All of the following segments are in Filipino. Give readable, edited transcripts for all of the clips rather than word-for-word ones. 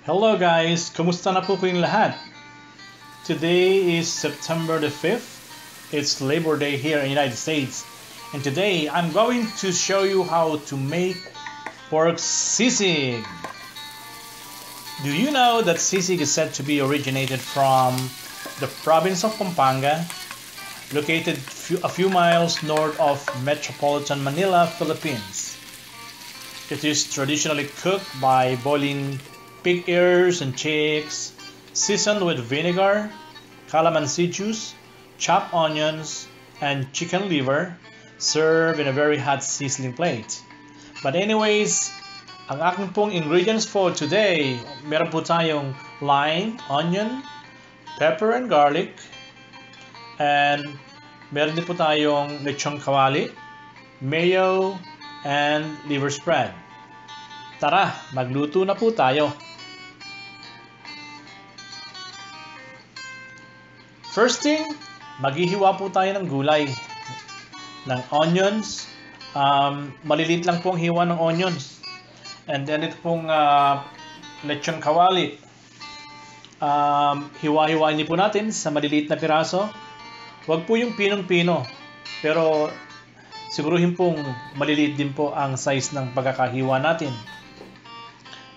Hello guys, kumusta na po kayong lahat? Today is September the 5th. It's Labor Day here in the United States. And today I'm going to show you how to make pork sisig. Do you know that sisig is said to be originated from the province of Pampanga, located a few miles north of metropolitan Manila, Philippines? It is traditionally cooked by boiling pig ears and cheeks, seasoned with vinegar, calamansi juice, chopped onions, and chicken liver, served in a very hot sizzling plate. But anyways, ang aking pong ingredients for today, meron po tayong lime, onion, pepper and garlic, and meron din po tayong lechong kawali, mayo, and liver spread. Tara, magluto na po tayo. First thing, maghihiwa po tayo ng gulay, ng onions. Maliliit lang po ang hiwa ng onions. And then ito pong lechong kawali. Hiwa-hiwain niyo po natin sa maliliit na piraso. Huwag po yung pinong-pino, pero siguruhin pong maliliit din po ang size ng pagkakahiwa natin.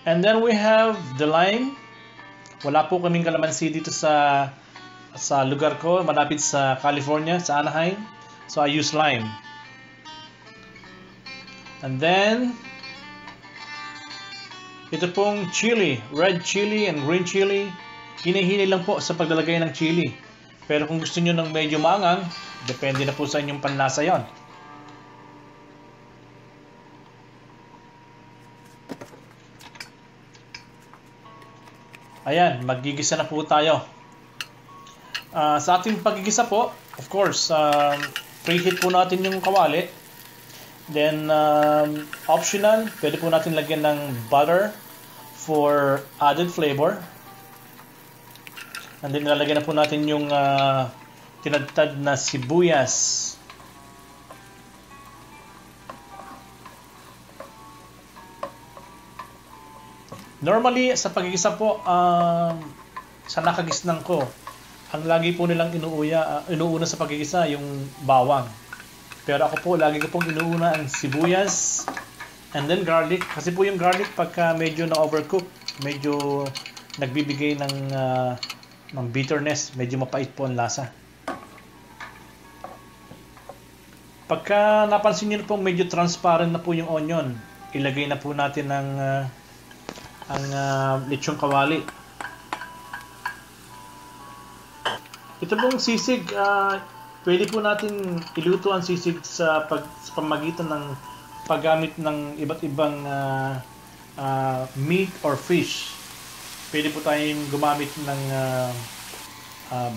And then we have the lime. Wala po kaming kalamansi dito sa lugar ko, malapit sa California, sa Anaheim. So I use lime. And then ito pong chili, red chili and green chili. Hinihili lang po sa paglalagay ng chili. Pero kung gusto niyo ng medyo maanghang, depende na po sa inyong panlasa yon. Ayan, magigisa na po tayo. Sa ating pagigisa po, of course, preheat po natin yung kawali. Then, optional, pwede po natin lagyan ng butter for added flavor. And then, nilalagyan na po natin yung tinadtad na sibuyas. Normally, sa pagigisa po, sa nakagisnang ko, ang lagi po nilang inuuna sa pagigisa yung bawang. Pero ako po, lagi ko pong inuuna ang sibuyas and then garlic. Kasi po yung garlic pagka medyo na-overcook, medyo nagbibigay ng bitterness, medyo mapait po ang lasa. Pagka napansin niyo po medyo transparent na po yung onion, ilagay na po natin ang lechong kawali. Ito pong sisig, pwede po natin iluto ang sisig sa pamagitan ng paggamit ng iba't ibang meat or fish. Pwede po tayong gumamit ng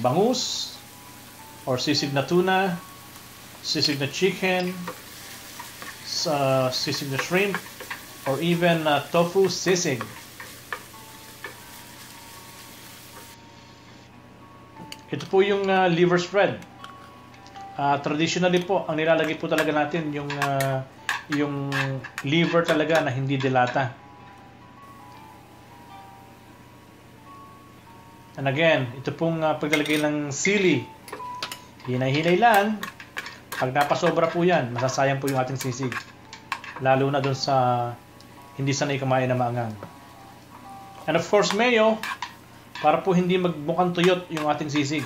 bangus or sisig na tuna, sisig na chicken, sisig na shrimp, or even tofu sisig. Ito po yung liver spread. Traditionally po, ang nilalagay po talaga natin yung liver talaga na hindi delata. And again, ito pong paglalagay ng sili. Hinay-hinay lang. Pag napasobra po yan, masasayang po yung ating sisig. Lalo na dun sa hindi sanay kumain na maanghang. And of course, mayo, para po hindi magmukhang tuyot yung ating sisig.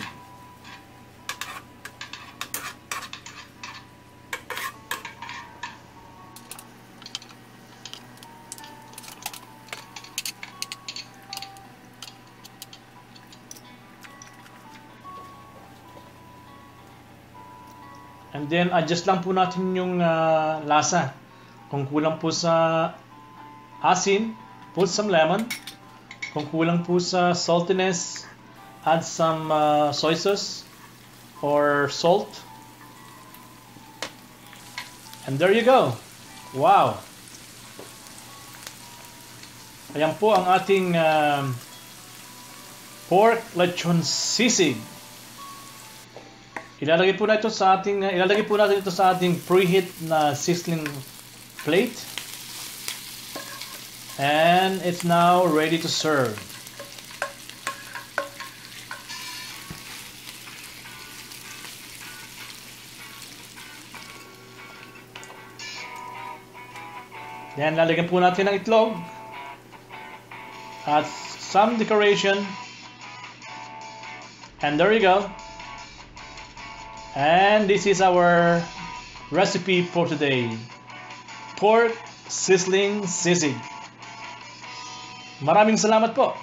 And then, adjust lang po natin yung lasa. Kung kulang po sa asin, put some lemon. Kung kulang po sa saltiness, add some soy sauce or salt. And there you go. Wow! Ayan po ang ating pork lechon sisig. Ilalagay po natin ito sa ating preheat na sizzling plate. And it's now ready to serve. Then lalagyan po natin ng itlog at some decoration. And there you go. And this is our recipe for today. Pork sizzling sisig. Maraming salamat po.